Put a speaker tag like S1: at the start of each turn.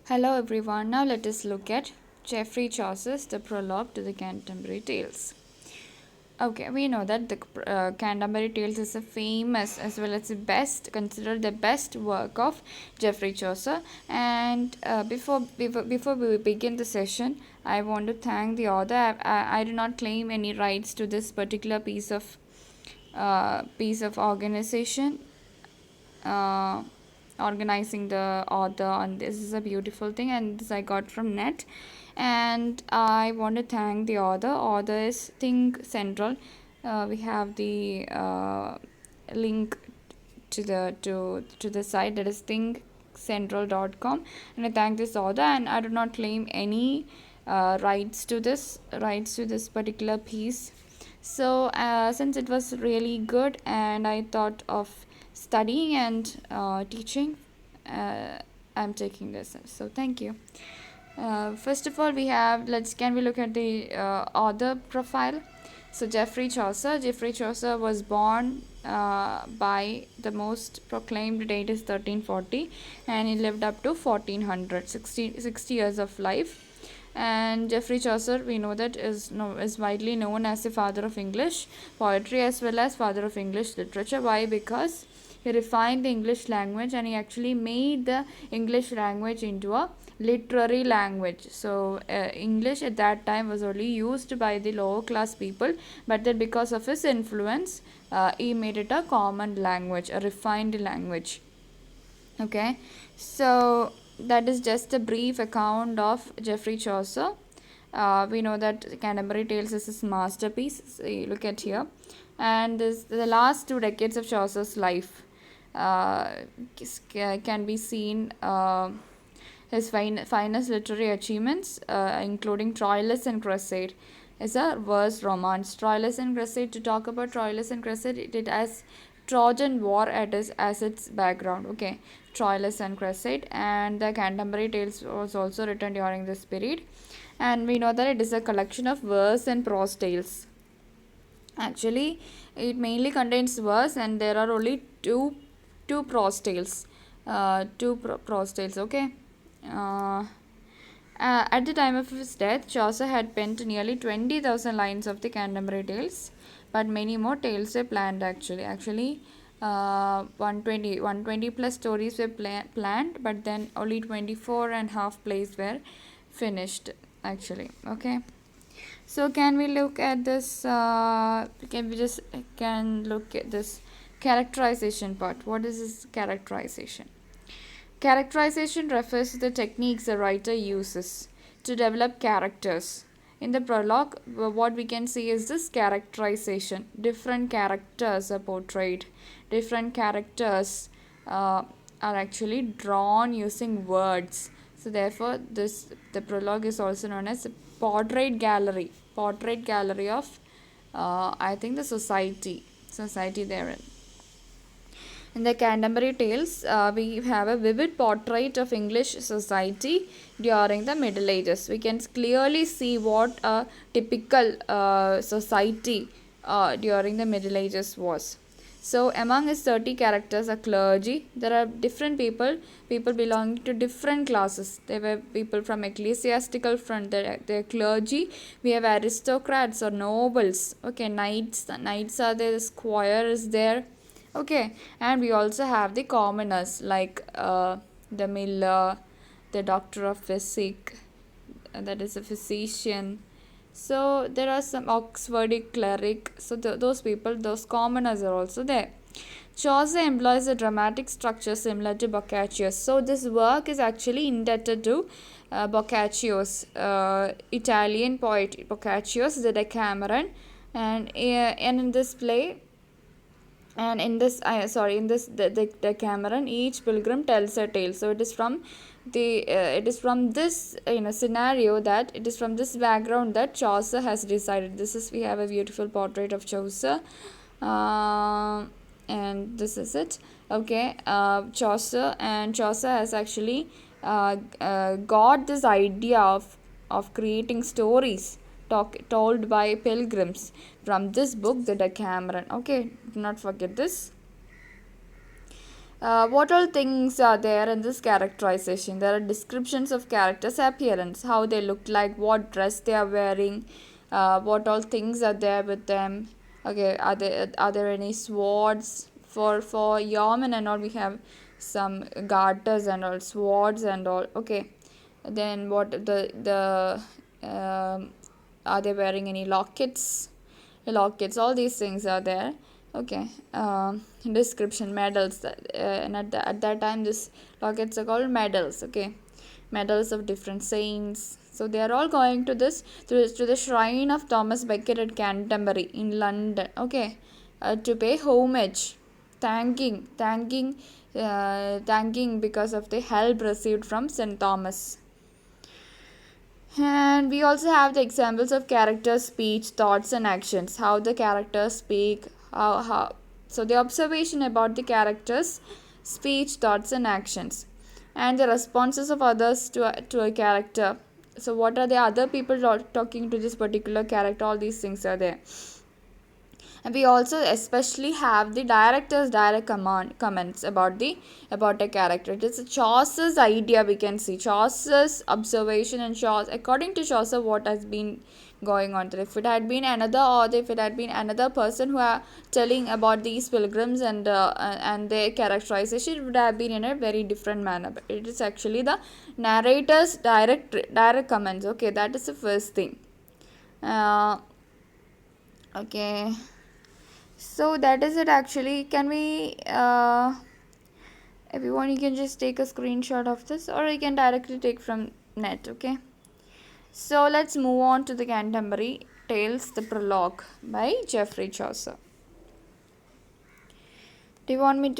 S1: Hello everyone, now let us look at Geoffrey Chaucer's The Prologue to the Canterbury Tales. Okay, we know that the Canterbury Tales is a famous as well as the best, considered the best work of Geoffrey Chaucer. And before we begin the session, I want to thank the author. I do not claim any rights to this particular piece of organization. Uh, Organizing the author on this is a beautiful thing, and this I got from net. And I want to thank the author is Think Central. We have the link to the site, that is thinkcentral.com, and I thank this author, and I do not claim any rights to this particular piece. So since it was really good and I thought of studying and teaching, I'm taking this. So thank you. First of all, can we look at the author profile? So Geoffrey Chaucer was born by the most proclaimed date is 1340, and he lived up to 1400, 60 years of life. And Geoffrey Chaucer, we know that is widely known as the father of English poetry as well as father of English literature. Why? Because he refined the English language, and he actually made the English language into a literary language. So English at that time was only used by the lower class people, but then because of his influence, he made it a common language, a refined language. Okay, so that is just a brief account of Geoffrey Chaucer. We know that Canterbury Tales is his masterpiece. So you look at here, and the last 2 decades of Chaucer's life can be seen. His finest literary achievements, including Troilus and Cresside, is a verse romance. Troilus and Cresside, to talk about Troilus and Cresside, it has Trojan War as its background. Okay, Troilus and Cresside, and the Canterbury Tales was also written during this period. And we know that it is a collection of verse and prose tales. Actually, it mainly contains verse, and there are only two prose tales. Prose tales. Okay. At the time of his death, Chaucer had penned nearly 20,000 lines of the Canterbury Tales, but many more tales were planned actually. 120 plus stories were planned, but then only 24 and half plays were finished actually. Okay. So can we look at this, can look at this characterization part. What is this characterization? Characterization refers to the techniques the writer uses to develop characters. In the prologue, what we can see is this characterization. Different characters are portrayed. Different characters are actually drawn using words. So therefore, the prologue is also known as a portrait gallery. Portrait gallery of, I think, the society therein. In the Canterbury Tales, we have a vivid portrait of English society during the Middle Ages. We can clearly see what a typical society during the Middle Ages was. So among his 30 characters are clergy. There are different people belonging to different classes. There were people from ecclesiastical front, they're clergy. We have aristocrats or nobles. Okay, knights are there, the squire is there. Okay, and we also have the commoners like the miller, the doctor of physic, that is a physician. So there are some Oxfordic cleric. So those people, those commoners are also there. Chaucer employs a dramatic structure similar to Boccaccio's. So this work is actually indebted to Boccaccio's, Italian poet Boccaccio's the Decameron, and in this play. And in this the Cameron, each pilgrim tells a tale. So it is from this scenario, that it is from this background that Chaucer has decided. We have a beautiful portrait of Chaucer, and this is it. Okay, Chaucer has actually got this idea of creating stories told by pilgrims from this book, the Decameron. Okay, do not forget this. What all things are there in this characterization? There are descriptions of characters' appearance, how they look like, what dress they are wearing, what all things are there with them. Okay, are there any swords for yeomen and all? We have some garters and all, swords and all. Okay, then what are they wearing any lockets? All these things are there. Okay. Description medals and at that time this lockets are called medals. Okay, medals of different saints. So they are all going to the shrine of Thomas Becket at Canterbury in London. Okay, to pay homage, thanking because of the help received from St. Thomas. And we also have the examples of characters, speech, thoughts, and actions. How the characters speak, how so the observation about the characters, speech, thoughts, and actions, and the responses of others to a character. So what are the other people talking to this particular character? All these things are there. And we also especially have the director's direct comments about a character. It is Chaucer's idea. We can see Chaucer's observation and Chaucer, according to Chaucer, what has been going on. If it had been another author, if it had been another person who are telling about these pilgrims and their characterization, it would have been in a very different manner. But it is actually the narrator's direct comments. Okay, that is the first thing. Okay, so that is it actually. Can we everyone, you can just take a screenshot of this or you can directly take from net. Okay, so let's move on to the Canterbury Tales, the Prologue by Geoffrey Chaucer. Do you want me to